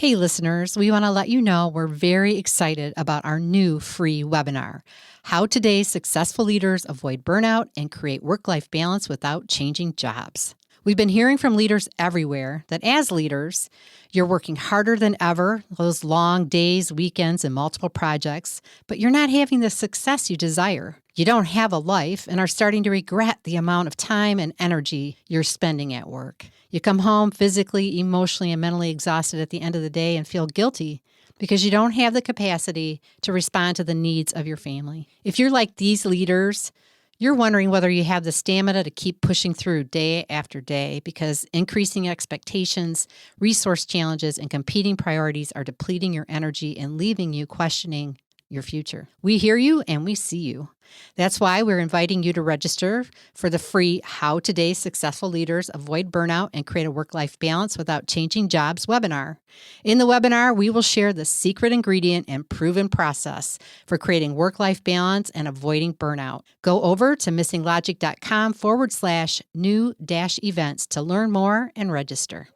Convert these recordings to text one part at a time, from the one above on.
Hey listeners, we want to let you know we're very excited about our new free webinar, How Today's Successful Leaders Avoid Burnout and Create Work-Life Balance Without Changing Jobs. We've been hearing from leaders everywhere that as leaders, you're working harder than ever, those long days, weekends, and multiple projects, but you're not having the success you desire. You don't have a life and are starting to regret the amount of time and energy you're spending at work. You come home physically, emotionally, and mentally exhausted at the end of the day and feel guilty because you don't have the capacity to respond to the needs of your family. If you're like these leaders, you're wondering whether you have the stamina to keep pushing through day after day because increasing expectations, resource challenges, and competing priorities are depleting your energy and leaving you questioning your future. We hear you and we see you. That's why we're inviting you to register for the free How Today's Successful Leaders Avoid Burnout and Create a Work-Life Balance Without Changing Jobs webinar. In the webinar, we will share the secret ingredient and proven process for creating work-life balance and avoiding burnout. Go over to missinglogic.com/new-events to learn more and register.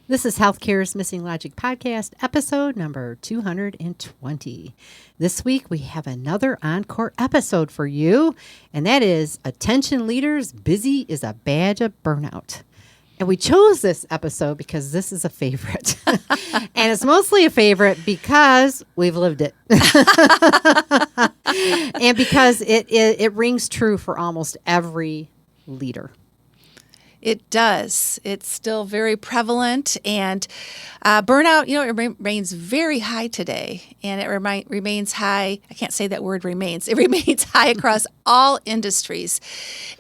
This is Healthcare's Missing Logic podcast, episode number 220. This week, we have another Encore episode for you, and that is Attention Leaders, Busy is a Badge of Burnout. And we chose this episode because this is a favorite. And it's mostly a favorite because we've lived it. And because it rings true for almost every leader. It does. It's still very prevalent, and burnout, it remains very high today, and it remains high. I can't say that word remains. It remains high across all industries,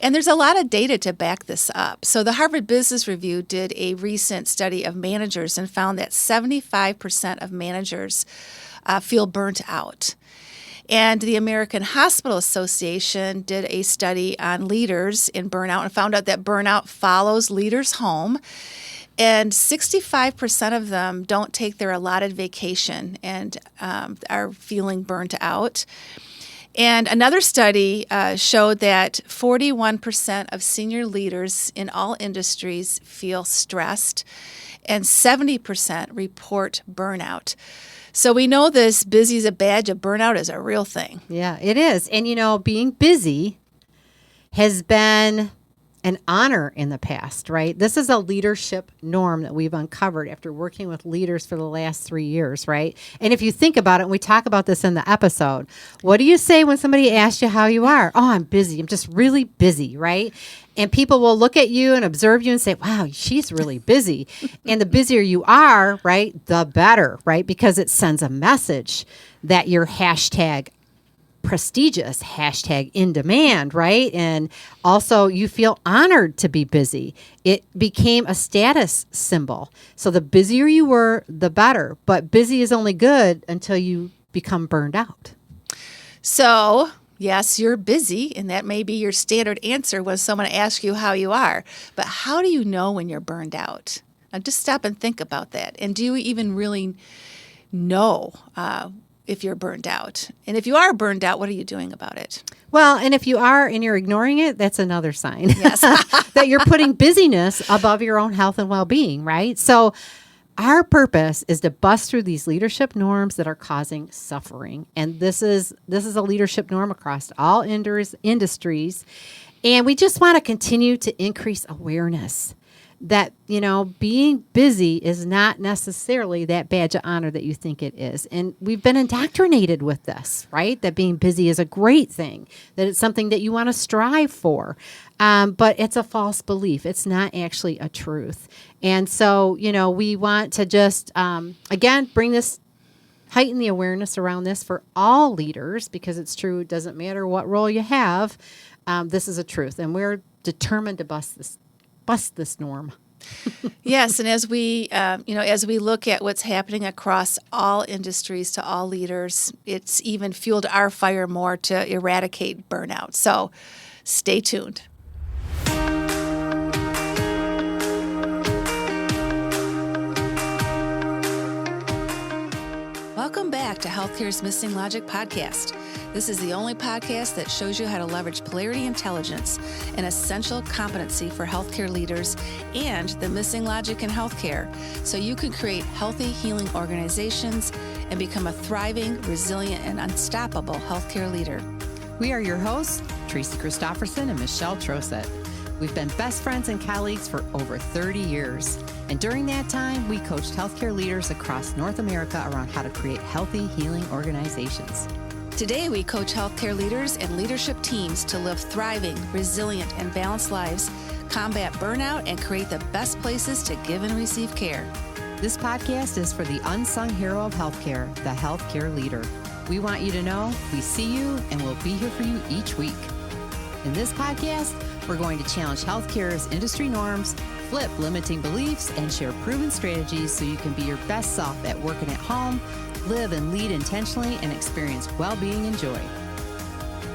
and there's a lot of data to back this up. So the Harvard Business Review did a recent study of managers and found that 75% of managers feel burnt out. And the American Hospital Association did a study on leaders in burnout and found out that burnout follows leaders home. And 65% of them don't take their allotted vacation and are feeling burnt out. And another study showed that 41% of senior leaders in all industries feel stressed, and 70% report burnout. So we know this busy is a badge of burnout is a real thing. Yeah, it is. And, being busy has been an honor in the past, right? This is a leadership norm that we've uncovered after working with leaders for the last 3 years, right? And if you think about it, and we talk about this in the episode, what do you say when somebody asks you how you are? Oh, I'm busy. I'm just really busy, right? And people will look at you and observe you and say, wow, she's really busy. And the busier you are, right, the better, right? Because it sends a message that you're hashtag prestigious, hashtag in demand, right? And also you feel honored to be busy. It became a status symbol. So the busier you were, the better. But busy is only good until you become burned out. So yes, you're busy, and that may be your standard answer when someone asks you how you are. But how do you know when you're burned out? Now, just stop and think about that. And do you even really know if you're burned out? And if you are burned out, what are you doing about it? Well, and if you are and you're ignoring it, that's another sign. Yes. That you're putting busyness above your own health and well-being, right? So our purpose is to bust through these leadership norms that are causing suffering. And this is a leadership norm across all industries. And we just want to continue to increase awareness that, being busy is not necessarily that badge of honor that you think it is. And we've been indoctrinated with this, right? That being busy is a great thing, that it's something that you want to strive for. But it's a false belief. It's not actually a truth. And so, we want to just, again, heighten the awareness around this for all leaders, because it's true. It doesn't matter what role you have. This is a truth. And we're determined to bust this norm. Yes, and as we look at what's happening across all industries to all leaders, it's even fueled our fire more to eradicate burnout. So stay tuned. Welcome back to Healthcare's Missing Logic podcast. This is the only podcast that shows you how to leverage polarity intelligence, an essential competency for healthcare leaders, and the missing logic in healthcare, so you can create healthy, healing organizations and become a thriving, resilient, and unstoppable healthcare leader. We are your hosts, Tracy Christofferson and Michelle Trosett. We've been best friends and colleagues for over 30 years. And during that time, we coached healthcare leaders across North America around how to create healthy, healing organizations. Today, we coach healthcare leaders and leadership teams to live thriving, resilient, and balanced lives, combat burnout, and create the best places to give and receive care. This podcast is for the unsung hero of healthcare, the healthcare leader. We want you to know we see you and we'll be here for you each week. In this podcast, we're going to challenge healthcare's industry norms, flip limiting beliefs, and share proven strategies so you can be your best self at work and at home, live and lead intentionally, and experience well-being and joy.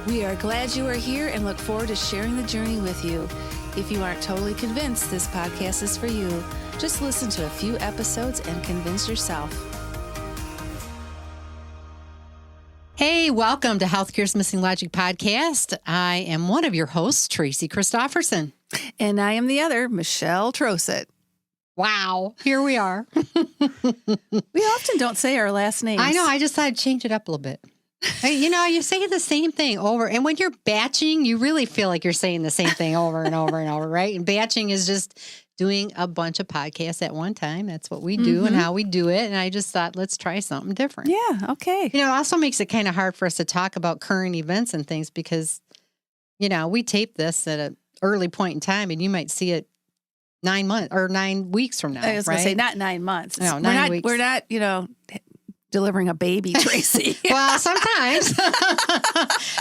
We are glad you are here and look forward to sharing the journey with you. If you aren't totally convinced this podcast is for you, just listen to a few episodes and convince yourself. Hey, welcome to Healthcare's Missing Logic podcast. I am one of your hosts, Tracy Christofferson. And I am the other, Michelle Trosett. Wow, here we are. We often don't say our last names. I know, I just thought I'd change it up a little bit. You know, you say the same thing over, and when you're batching, you really feel like you're saying the same thing over and over and over, right? And batching is just doing a bunch of podcasts at one time. That's what we do and how we do it. And I just thought, let's try something different. Yeah, okay. You know, it also makes it kind of hard for us to talk about current events and things because, you know, we tape this at an early point in time and you might see it 9 months or 9 weeks from now. I was going to say, not 9 months. No, 9 weeks. We're not, delivering a baby, Tracy. Well, sometimes.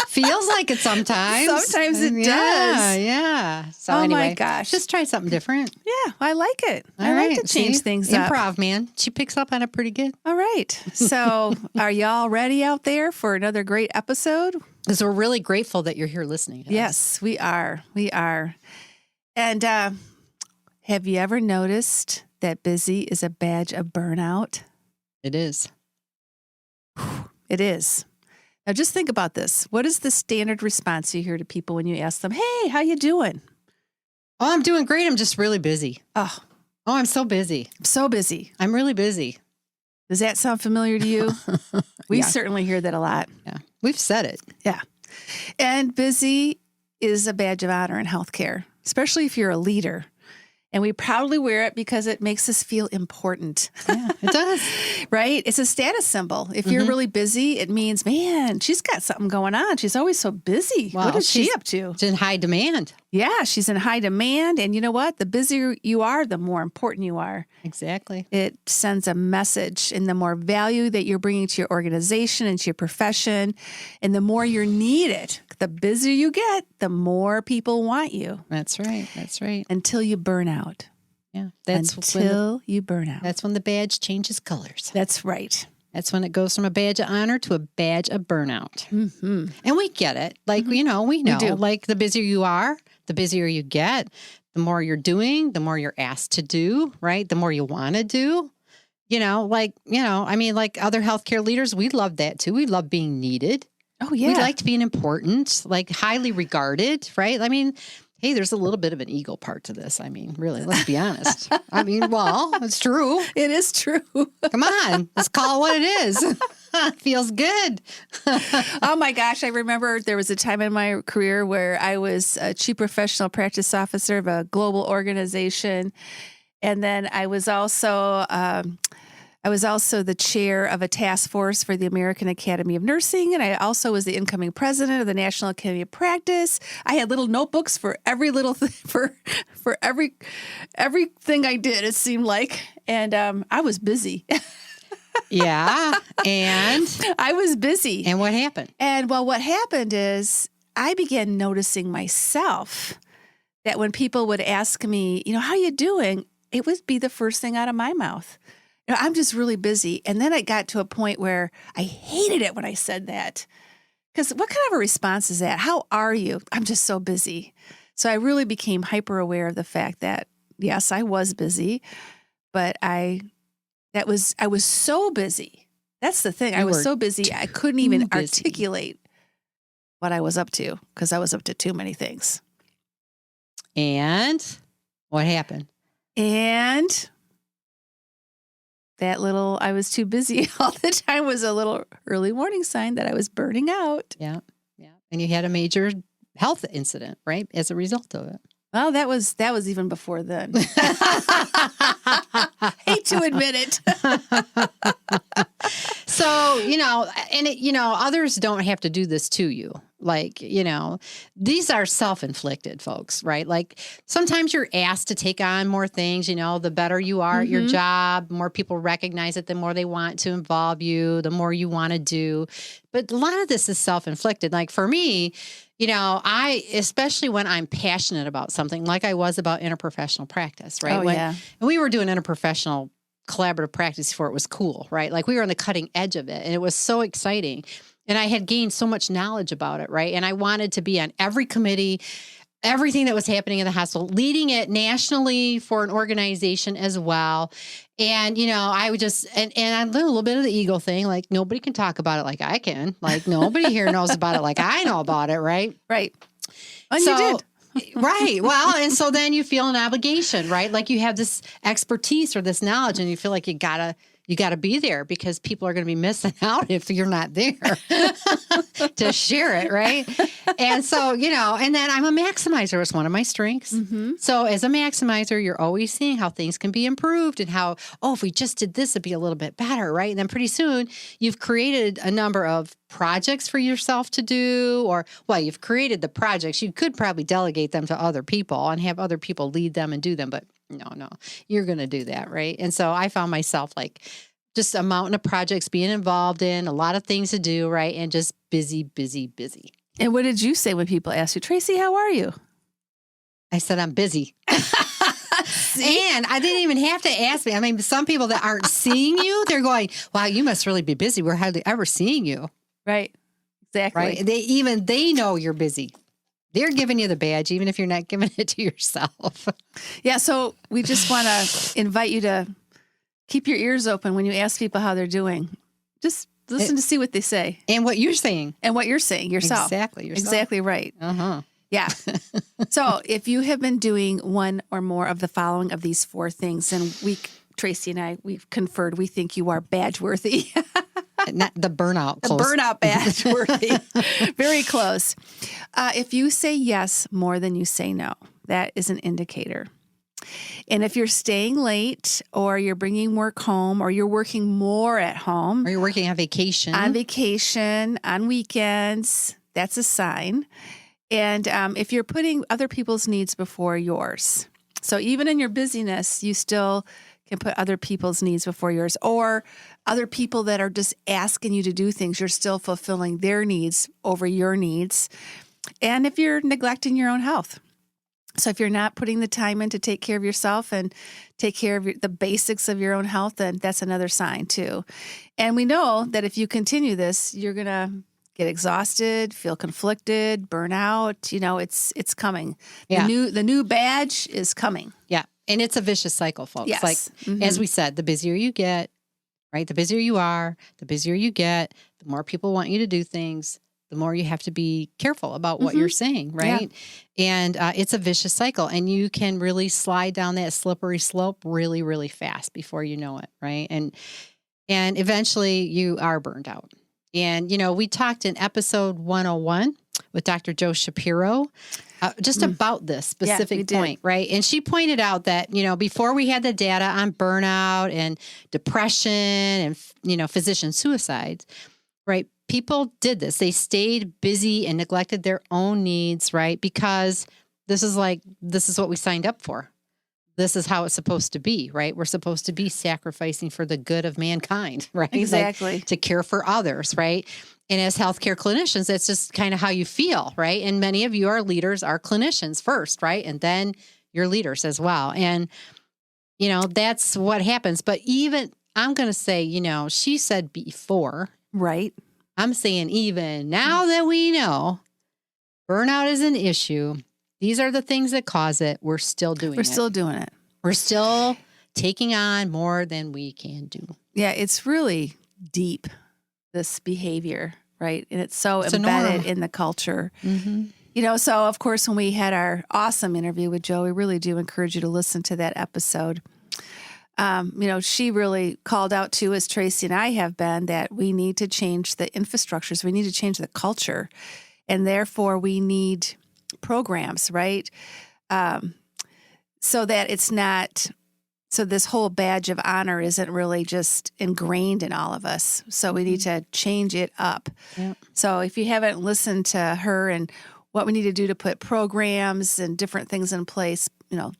Feels like it sometimes. Sometimes it does. Yeah. So my anyway, gosh. just try something different. Yeah, I like it. All I right, like to change see? things up. Improv, man. She picks up on it pretty good. All right. So are y'all ready out there for another great episode? Because we're really grateful that you're here listening to us. Yes, we are. We are. And have you ever noticed that busy is a badge of burnout? It is. It is. Now just think about this. What is the standard response you hear to people when you ask them, hey, how you doing? Oh, I'm doing great. I'm just really busy. Oh, I'm so busy. I'm so busy. I'm really busy. Does that sound familiar to you? We certainly hear that a lot. Yeah. We've said it. Yeah. And busy is a badge of honor in healthcare, especially if you're a leader. And we proudly wear it because it makes us feel important. Yeah, it does. Right? It's a status symbol. If you're really busy, it means, man, she's got something going on. She's always so busy. Well, what is she up to? It's in high demand. Yeah, she's in high demand. And you know what? The busier you are, the more important you are. Exactly. It sends a message, and the more value that you're bringing to your organization and to your profession, and the more you're needed, the busier you get, the more people want you. That's right. That's right. Until you burn out. Yeah. You burn out. That's when the badge changes colors. That's right. That's when it goes from a badge of honor to a badge of burnout. Mm-hmm. And we get it. Like, we know. We do. Like, the busier you are, the busier you get, the more you're doing, the more you're asked to do, right? The more you want to do. Like other healthcare leaders, we love that too. We love being needed. Oh, yeah. We like to be important, like highly regarded, right? I mean, hey, there's a little bit of an ego part to this. I mean, really, let's be honest. It's true. It is true. Come on, let's call it what it is. Feels good. Oh my gosh. I remember there was a time in my career where I was a chief professional practice officer of a global organization. And then I was also the chair of a task force for the American Academy of Nursing, and I also was the incoming president of the National Academy of Practice. I had little notebooks for every little thing, for everything I did. It seemed like, and I was busy. Yeah, and I was busy. And what happened? And well, what happened is I began noticing myself that when people would ask me, how you doing? It would be the first thing out of my mouth. I'm just really busy. And then I got to a point where I hated it when I said that. Because what kind of a response is that? How are you? I'm just so busy. So I really became hyper aware of the fact that, yes, I was busy, but I was so busy That's the thing. I You was were so busy, I couldn't even busy. articulate what I was up to because I was up to too many things. And what happened? And that little, I was too busy all the time was a little early warning sign that I was burning out. Yeah. Yeah. And you had a major health incident, right? As a result of it. Well, that was even before then. Hate to admit it. So, others don't have to do this to you. Like, these are self-inflicted, folks, right? Like sometimes you're asked to take on more things, the better you are at your job, more people recognize it, the more they want to involve you, the more you want to do. But a lot of this is self-inflicted. Like for me, especially when I'm passionate about something like I was about interprofessional practice, right? And we were doing interprofessional collaborative practice before it was cool, right? Like we were on the cutting edge of it and it was so exciting. And I had gained so much knowledge about it, right? And I wanted to be on every committee, everything that was happening in the hospital, leading it nationally for an organization as well. And, I would just, and I did a little bit of the ego thing, like nobody can talk about it like I can. Like nobody here knows about it like I know about it, right? Right. And you did. Right. Well, and so then you feel an obligation, right? Like you have this expertise or this knowledge and you feel like you gotta be there because people are going to be missing out if you're not there to share it. Right. And so, and then I'm a maximizer. It's one of my strengths. Mm-hmm. So as a maximizer, you're always seeing how things can be improved and how, if we just did this, it'd be a little bit better. Right. And then pretty soon you've created a number of projects for yourself to do, or, you've created the projects. You could probably delegate them to other people and have other people lead them and do them. But no, you're going to do that. Right. And so I found myself like just a mountain of projects being involved in, a lot of things to do. Right. And just busy. And what did you say when people asked you, Tracy, how are you? I said, I'm busy. And I didn't even have to ask me. I mean, some people that aren't seeing you, they're going, wow, you must really be busy. We're hardly ever seeing you. Right. Exactly. Right. They know you're busy. They're giving you the badge, even if you're not giving it to yourself. Yeah. So we just want to invite you to keep your ears open when you ask people how they're doing. Just listen to see what they say. And what you're saying. And what you're saying yourself. Exactly. Yourself. Exactly right. Uh-huh. Yeah. So if you have been doing one or more of the following of these 4 things, and Tracy and I, we've conferred, we think you are badge worthy. Not the burnout. The burnout badge worthy. Very close. If you say yes more than you say no, that is an indicator. And if you're staying late or you're bringing work home or you're working more at home. Or you're working on vacation. On weekends, that's a sign. And if you're putting other people's needs before yours. So even in your busyness, you still can put other people's needs before yours, or other people that are just asking you to do things, you're still fulfilling their needs over your needs. And if you're neglecting your own health. So if you're not putting the time in to take care of yourself and take care of the basics of your own health, then that's another sign too. And we know that if you continue this, you're going to get exhausted, feel conflicted, burn out. It's coming. Yeah. The new badge is coming. Yeah. And it's a vicious cycle, folks. Yes. Like, as we said, the busier you get, right? The busier you are, the busier you get, the more people want you to do things, the more you have to be careful about what you're saying, right? Yeah. And it's a vicious cycle. And you can really slide down that slippery slope really, really fast before you know it, right? And eventually you are burned out. And, we talked in episode 101 with Dr. Joe Shapiro just about this specific point, right? And she pointed out that, before we had the data on burnout and depression and, physician suicides, right? People did this. They stayed busy and neglected their own needs, right? Because this is what we signed up for. This is how it's supposed to be, right? We're supposed to be sacrificing for the good of mankind, right? Exactly. Like, to care for others, right? And as healthcare clinicians, that's just kind of how you feel, right? And many of you are leaders, are clinicians first, right? And then you're leaders as well. And, that's what happens. But even, I'm going to say, she said before. Right. I'm saying even now that we know burnout is an issue, these are the things that cause it. We're still doing it. We're still doing it. We're still taking on more than we can do. Yeah, it's really deep, this behavior, right? And it's so It's a embedded norm. in the culture. Mm-hmm. So of course, when we had our awesome interview with Jo, we really do encourage you to listen to that episode. She really called out to, as Tracy and I have been, that we need to change the infrastructures. We need to change the culture. And therefore, we need programs, right? So that it's not, so this whole badge of honor isn't really just ingrained in all of us. So we need to change it up. Yeah. So if you haven't listened to her and what we need to do to put programs and different things in place,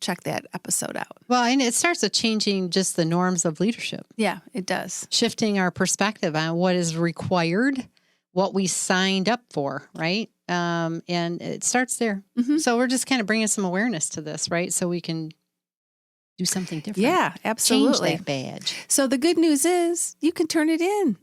check that episode out. Well, and it starts with changing just the norms of leadership. Yeah, it does. Shifting our perspective on what is required, what we signed up for, right? And it starts there. Mm-hmm. So we're just kind of bringing some awareness to this, right? So we can do something different. Yeah, absolutely. Change that badge. So the good news is you can turn it in.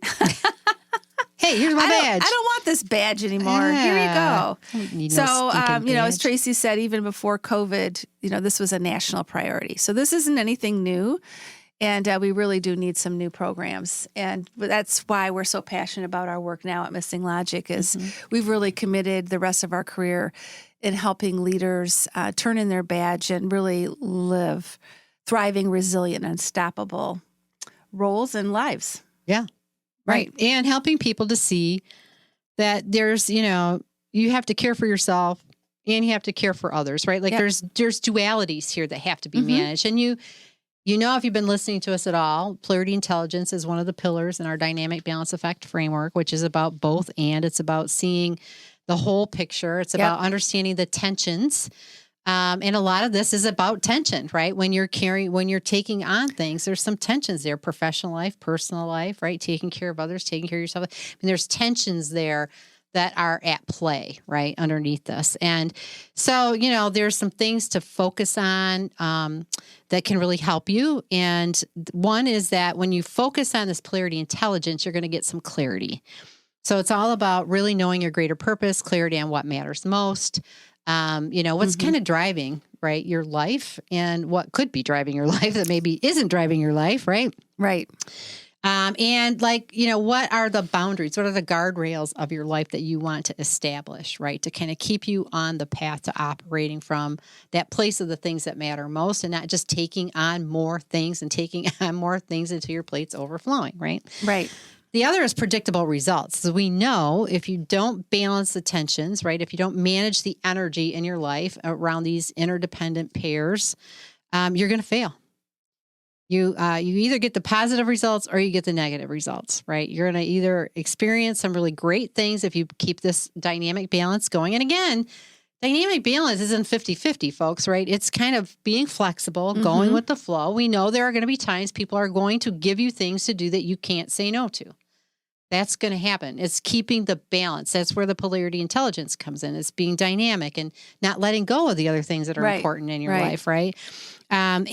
Hey, here's my badge. I don't want this badge anymore. Yeah. Here you go. I don't need no So, stinking as badge. Tracy said, even before COVID, this was a national priority. So this isn't anything new. And we really do need some new programs. And that's why we're so passionate about our work now at Missing Logic is we've really committed the rest of our career in helping leaders turn in their badge and really live thriving, resilient, unstoppable roles and lives. Yeah. Right. And helping people to see that there's, you have to care for yourself and you have to care for others, right? Like there's dualities here that have to be managed. And if you've been listening to us at all, polarity intelligence is one of the pillars in our dynamic balance effect framework, which is about both and. It's about seeing the whole picture. It's about understanding the tensions. And a lot of this is about tension, right? When you're taking on things, there's some tensions there, professional life, personal life, right? Taking care of others, taking care of yourself. There's tensions there that are at play, right? Underneath this. And so, there's some things to focus on that can really help you. And one is that when you focus on this polarity intelligence, you're going to get some clarity. So it's all about really knowing your greater purpose, clarity on what matters most. What's kind of driving, right, your life and what could be driving your life that maybe isn't driving your life, right? Right. What are the boundaries? What are the guardrails of your life that you want to establish, right? To kind of keep you on the path to operating from that place of the things that matter most and not just taking on more things and taking on more things until your plate's overflowing, right? Right. The other is predictable results. So we know if you don't balance the tensions, right? If you don't manage the energy in your life around these interdependent pairs, you're going to fail. You either get the positive results or you get the negative results, right? You're going to either experience some really great things if you keep this dynamic balance going. And again, dynamic balance isn't 50-50, folks, right? It's kind of being flexible, going with the flow. We know there are going to be times people are going to give you things to do that you can't say no to. That's going to happen. It's keeping the balance. That's where the polarity intelligence comes in. It's being dynamic and not letting go of the other things that are important in your life, right? So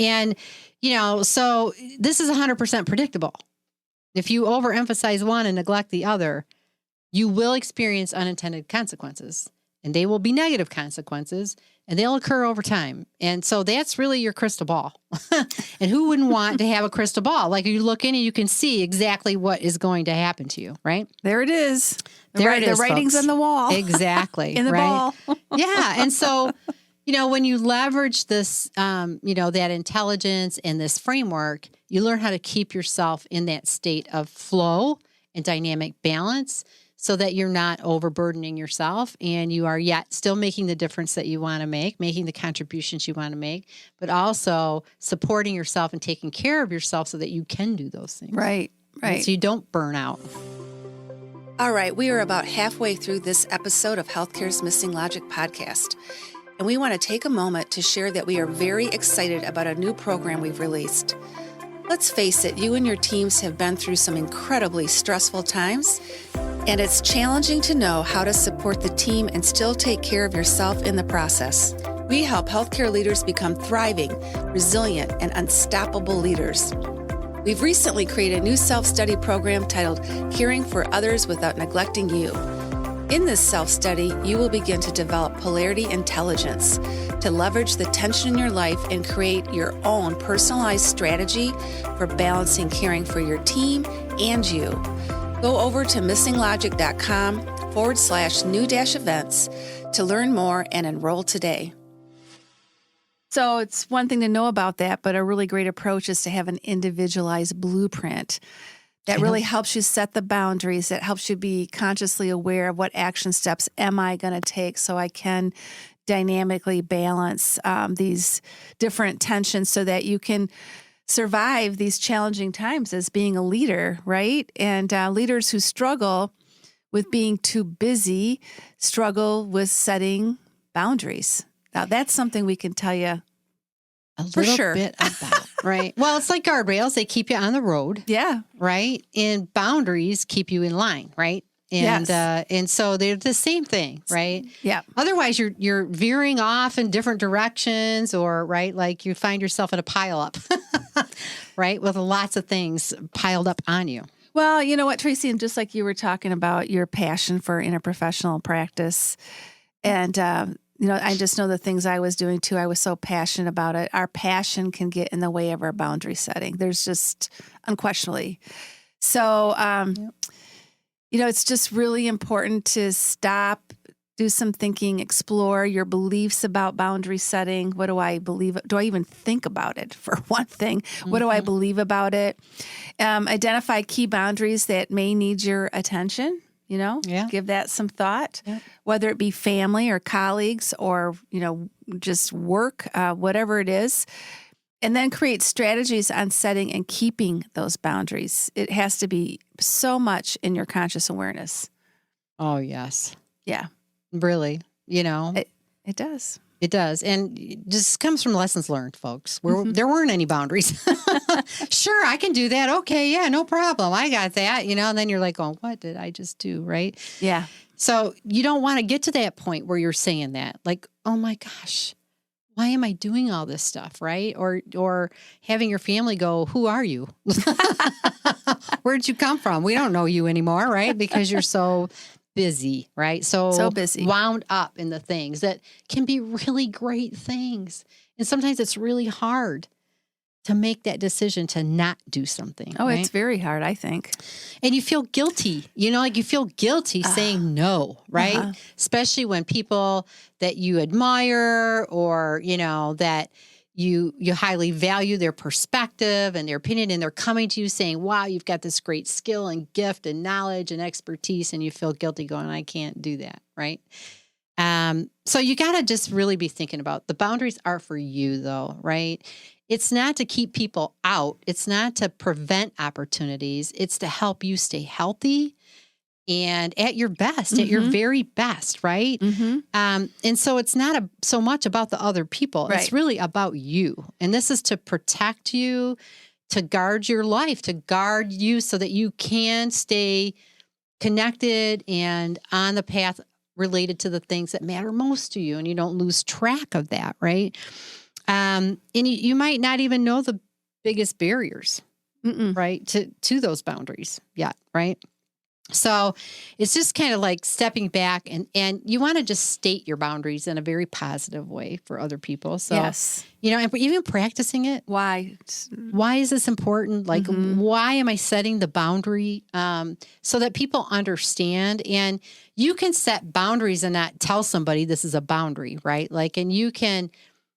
this is 100% predictable. If you overemphasize one and neglect the other, you will experience unintended consequences. And they will be negative consequences, and they'll occur over time. And so that's really your crystal ball. And who wouldn't want to have a crystal ball? Like you look in and you can see exactly what is going to happen to you, right? There it is. The writing's folks. on the wall. Exactly. In the ball. Yeah. And so, when you leverage this, that intelligence and this framework, you learn how to keep yourself in that state of flow and dynamic balance, so that you're not overburdening yourself and you are yet still making the difference that you want to make, making the contributions you want to make, but also supporting yourself and taking care of yourself so that you can do those things. Right. So you don't burn out. All right. We are about halfway through this episode of Healthcare's Missing Logic podcast. And we want to take a moment to share that we are very excited about a new program we've released. Let's face it, you and your teams have been through some incredibly stressful times, and it's challenging to know how to support the team and still take care of yourself in the process. We help healthcare leaders become thriving, resilient, and unstoppable leaders. We've recently created a new self-study program titled Caring for Others Without Neglecting You. In this self-study, you will begin to develop polarity intelligence to leverage the tension in your life and create your own personalized strategy for balancing caring for your team and you. Go over to missinglogic.com/new-events to learn more and enroll today. So it's one thing to know about that, but a really great approach is to have an individualized blueprint that really helps you set the boundaries, that helps you be consciously aware of what action steps am I going to take so I can dynamically balance these different tensions so that you can survive these challenging times as being a leader, right? And leaders who struggle with being too busy struggle with setting boundaries. Now, that's something we can tell you for sure. Bit about, right? Well, it's like guardrails. They keep you on the road. Yeah. Right? And boundaries keep you in line, right? And and so they're the same thing, right? Yeah. Otherwise, you're veering off in different directions, or right, like you find yourself in a pile up, right, with lots of things piled up on you. Well, you know what, Tracy, and just like you were talking about your passion for interprofessional practice, and I just know the things I was doing too. I was so passionate about it. Our passion can get in the way of our boundary setting. There's just unquestionably. So. It's just really important to stop, do some thinking, explore your beliefs about boundary setting. What do I believe? Do I even think about it, for one thing? What do I believe about it? Identify key boundaries that may need your attention. Give that some thought, whether it be family or colleagues or, just work, whatever it is. And then create strategies on setting and keeping those boundaries. It has to be so much in your conscious awareness. Oh, yes. Yeah. Really, It does. It does. And it just comes from lessons learned, folks. There weren't any boundaries. Sure, I can do that. Okay, yeah, no problem. I got that, and then you're like, oh, what did I just do, right? Yeah. So you don't want to get to that point where you're saying that, like, oh my gosh, why am I doing all this stuff, right? Or having your family go, who are you? Where'd you come from? We don't know you anymore, right? Because you're so busy, right? So busy. Wound up in the things that can be really great things. And sometimes it's really hard to make that decision to not do something. Oh, right? It's very hard, I think. And you feel guilty, you feel guilty saying no, right? Especially when people that you admire or, that you highly value their perspective and their opinion, and they're coming to you saying, wow, you've got this great skill and gift and knowledge and expertise, and you feel guilty going, I can't do that, right? So you got to just really be thinking about the boundaries are for you though, right? It's not to keep people out. It's not to prevent opportunities. It's to help you stay healthy and at your best, at your very best, right? And so it's not so much about the other people. Right. It's really about you. And this is to protect you, to guard your life, to guard you so that you can stay connected and on the path related to the things that matter most to you. And you don't lose track of that, right? And you might not even know the biggest barriers, right, to those boundaries yet, right? So it's just kind of like stepping back and you want to just state your boundaries in a very positive way for other people. So, yes. And even practicing it. Why is this important? Like, why am I setting the boundary so that people understand? And you can set boundaries and not tell somebody this is a boundary, right? Like, and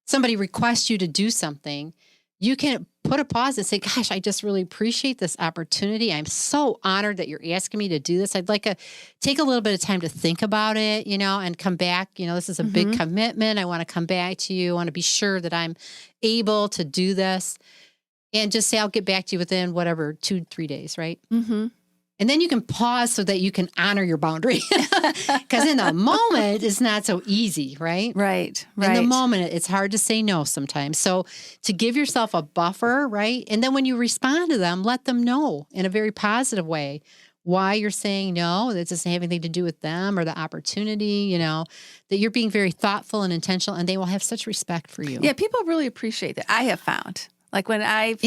somebody requests you to do something, you can put a pause and say, gosh, I just really appreciate this opportunity. I'm so honored that you're asking me to do this. I'd like to take a little bit of time to think about it, and come back. This is a big commitment. I want to come back to you. I want to be sure that I'm able to do this. And just say, I'll get back to you within 2-3 days, right? And then you can pause so that you can honor your boundary. Because in the moment, it's not so easy, right? Right. In the moment, it's hard to say no sometimes. So to give yourself a buffer, right? And then when you respond to them, let them know in a very positive way why you're saying no. That doesn't have anything to do with them or the opportunity, that you're being very thoughtful and intentional, and they will have such respect for you. Yeah, people really appreciate that. I have found. Like when I've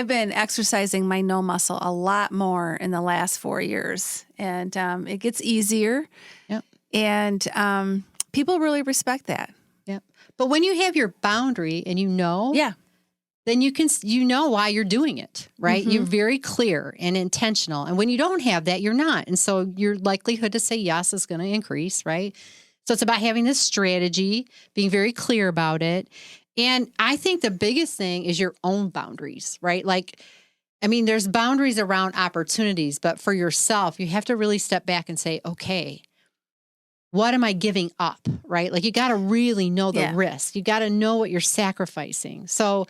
been exercising my no muscle a lot more in the last 4 years, and it gets easier. Yep. And people really respect that. Yep. But when you have your boundary and that then you know why you're doing it, right? Mm-hmm. You're very clear and intentional. And when you don't have that, you're not. And so your likelihood to say yes is going to increase, right? So it's about having this strategy, being very clear about it. And I think the biggest thing is your own boundaries, right? Like, I mean, there's boundaries around opportunities, but for yourself, you have to really step back and say, okay, what am I giving up, right? Like you got to really know the risk. You got to know what you're sacrificing. So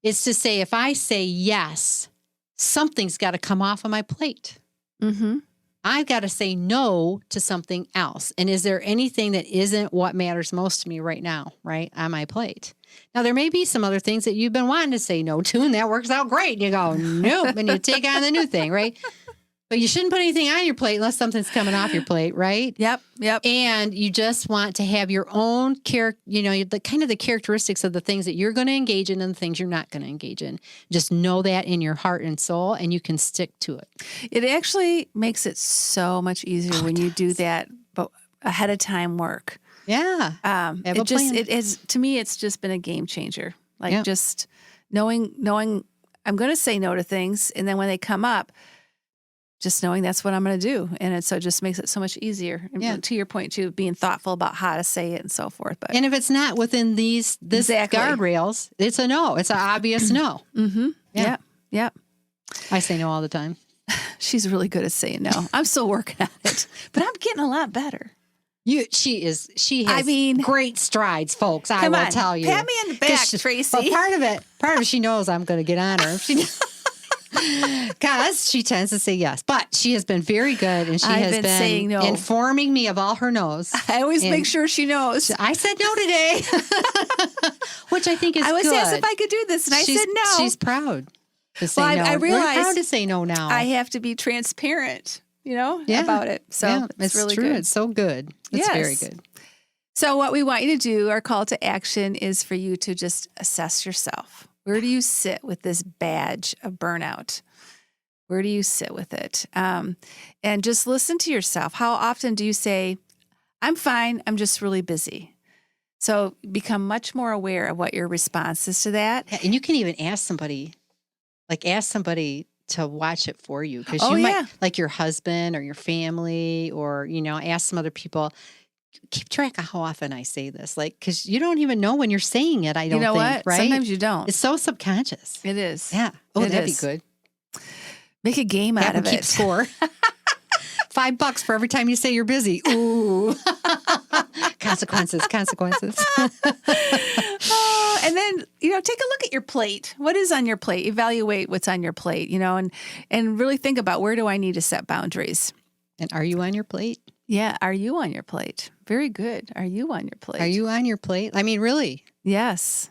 it's to say, if I say yes, something's got to come off of my plate. Mm-hmm. I've got to say no to something else. And is there anything that isn't what matters most to me right now, right, on my plate? Now, there may be some other things that you've been wanting to say no to, and that works out great. And you go, nope, and you take on the new thing, right? But you shouldn't put anything on your plate unless something's coming off your plate, right? Yep. And you just want to have your own the kind of the characteristics of the things that you're going to engage in and the things you're not going to engage in. Just know that in your heart and soul, and you can stick to it. It actually makes it so much easier when you do that, but ahead of time work. Yeah. It is, to me, it's just been a game changer. Like just knowing I'm going to say no to things, and then when they come up, just knowing that's what I'm going to do. And it just makes it so much easier. And to your point, too, being thoughtful about how to say it and so forth. But and if it's not within this guardrails, it's a no. It's an obvious no. Mm-hmm. Yeah. I say no all the time. She's really good at saying no. I'm still working on it, but I'm getting a lot better. She has great strides, folks. I will tell you. Pat me in the back, Tracy. Well, part of it, she knows I'm going to get on her. Because she tends to say yes, but she has been very good, and I've been saying no, informing me of all her no's. I always make sure she knows. I said no today, which I think is good. I was asked if I could do this, and I said no. She's proud to say no. I realize we're proud to say no now. I have to be transparent, about it. So it's really true. good. It's so good. It's very good. So what we want you to do, our call to action, is for you to just assess yourself. Where do you sit with this badge of burnout? Where do you sit with it? And just listen to yourself. How often do you say, I'm fine, I'm just really busy? So become much more aware of what your response is to that. Yeah, and you can even ask somebody to watch it for you. Because you might, like your husband or your family, or, ask some other people. Keep track of how often I say this, because you don't even know when you're saying it. I don't think, what? Right? Sometimes you don't. It's so subconscious. It is. Yeah. Oh, that'd be good. Make a game out of it. Keep score. $5 for every time you say you're busy. Ooh. Consequences. And then, take a look at your plate. What is on your plate? Evaluate what's on your plate, and really think about, where do I need to set boundaries? And are you on your plate? Yeah. Are you on your plate? Very good. Are you on your plate? Are you on your plate? I mean, really? Yes.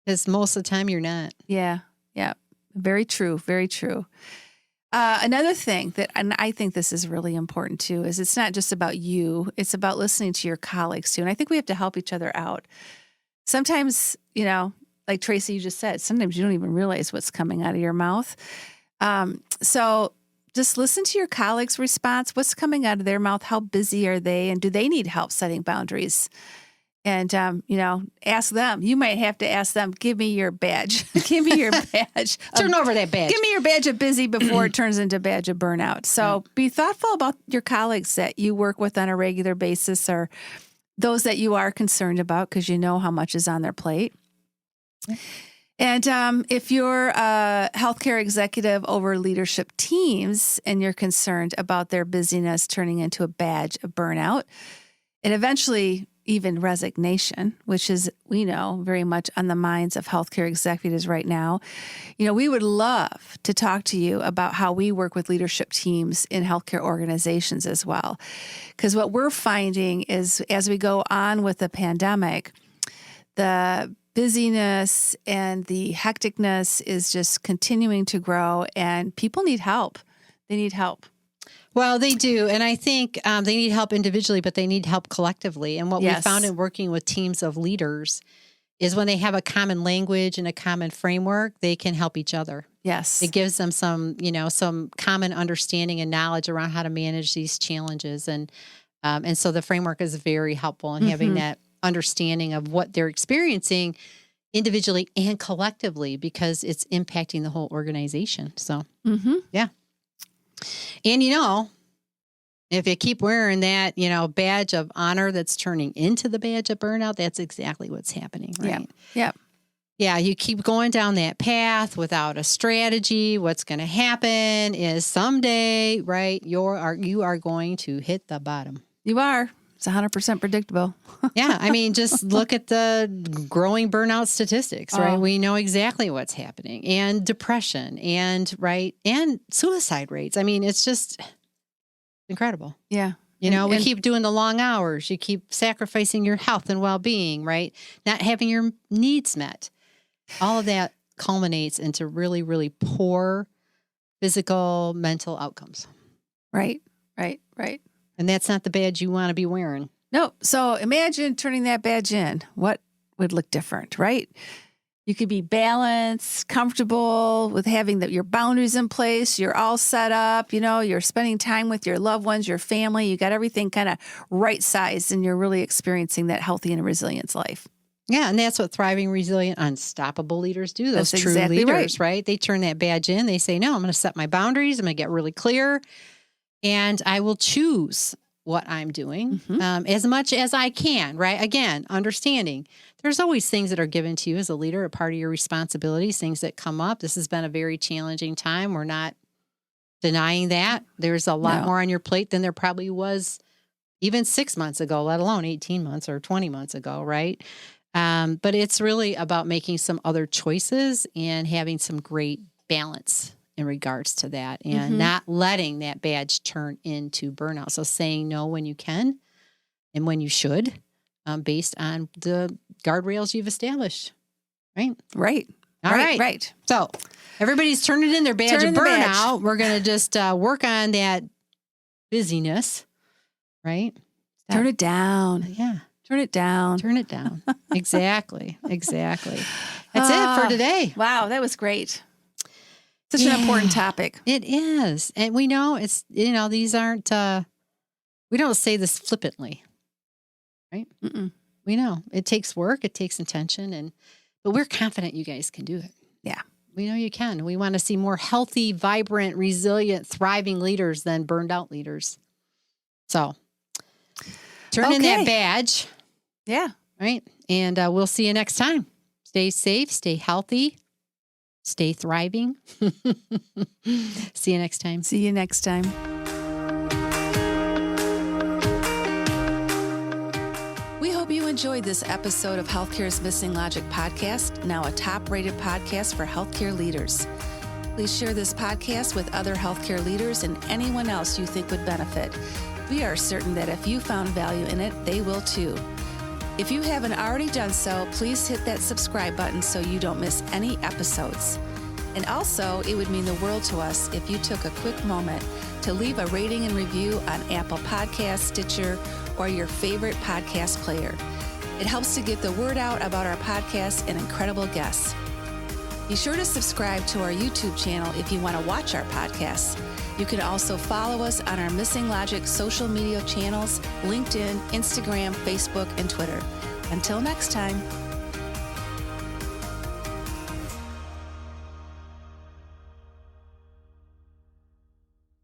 Because most of the time you're not. Yeah. Yeah. Very true. Very true. Another thing and I think this is really important too, is it's not just about you. It's about listening to your colleagues too. And I think we have to help each other out. Sometimes, like Tracy, you just said, sometimes you don't even realize what's coming out of your mouth. So just listen to your colleagues' response. What's coming out of their mouth? How busy are they? And do they need help setting boundaries? And, ask them. You might have to ask them, give me your badge. Give me your badge. Turn over that badge. Give me your badge of busy before it turns into a badge of burnout. So be thoughtful about your colleagues that you work with on a regular basis, or those that you are concerned about, because you know how much is on their plate. And if you're a healthcare executive over leadership teams and you're concerned about their busyness turning into a badge of burnout, and eventually even resignation, which is, we know, very much on the minds of healthcare executives right now, we would love to talk to you about how we work with leadership teams in healthcare organizations as well. Because what we're finding is, as we go on with the pandemic, the busyness and the hecticness is just continuing to grow, and people need help. They need help. Well, they do. And I think they need help individually, but they need help collectively. And what we found in working with teams of leaders is when they have a common language and a common framework, they can help each other. Yes. It gives them some common understanding and knowledge around how to manage these challenges. And so the framework is very helpful in having that understanding of what they're experiencing individually and collectively because it's impacting the whole organization. So, yeah. And, if you keep wearing that, badge of honor that's turning into the badge of burnout, that's exactly what's happening, right? Yeah. Yeah, you keep going down that path without a strategy. What's going to happen is someday, right, you are going to hit the bottom. You are. It's 100% predictable. Yeah, I mean, just look at the growing burnout statistics, right? We know exactly what's happening, and depression, and suicide rates. I mean, it's just incredible. Yeah. We keep doing the long hours. You keep sacrificing your health and well-being, right? Not having your needs met. All of that culminates into really, really poor physical, mental outcomes. Right. And that's not the badge you want to be wearing. No. So imagine turning that badge in. What would look different, right? You could be balanced, comfortable with having your boundaries in place. You're all set up. You're spending time with your loved ones, your family. You got everything kind of right-sized, and you're really experiencing that healthy and resilient life. Yeah, and that's what thriving, resilient, unstoppable leaders do. Those That's true exactly leaders, right? They turn that badge in. They say, no, I'm going to set my boundaries. I'm going to get really clear, and I will choose what I'm doing as much as I can, right? Again, understanding there's always things that are given to you as a leader, a part of your responsibilities, things that come up. This has been a very challenging time. We're not denying that. There's a lot more on your plate than there probably was even 6 months ago, let alone 18 months or 20 months ago, right? But it's really about making some other choices and having some great balance in regards to that, and not letting that badge turn into burnout. So saying no when you can and when you should, based on the guardrails you've established. Right. All right. So everybody's turning in their badge of burnout. We're going to just work on that busyness. Right. Turn it down. Yeah. Turn it down. Exactly. That's it for today. Wow, that was great. Such an important topic. It is. And we know it's, these aren't, we don't say this flippantly, right? We know it takes work, it takes intention, but we're confident you guys can do it. Yeah. We know you can. We want to see more healthy, vibrant, resilient, thriving leaders than burned out leaders. So turn in that badge. Yeah. Right. And we'll see you next time. Stay safe, stay healthy, stay thriving. See you next time. We hope you enjoyed this episode of Healthcare's Missing Logic podcast, now a top-rated podcast for healthcare leaders. Please share this podcast with other healthcare leaders and anyone else you think would benefit. We are certain that if you found value in it, they will too. If you haven't already done so, please hit that subscribe button so you don't miss any episodes. And also, it would mean the world to us if you took a quick moment to leave a rating and review on Apple Podcasts, Stitcher, or your favorite podcast player. It helps to get the word out about our podcast and incredible guests. Be sure to subscribe to our YouTube channel if you want to watch our podcasts. You can also follow us on our Missing Logic social media channels, LinkedIn, Instagram, Facebook, and Twitter. Until next time.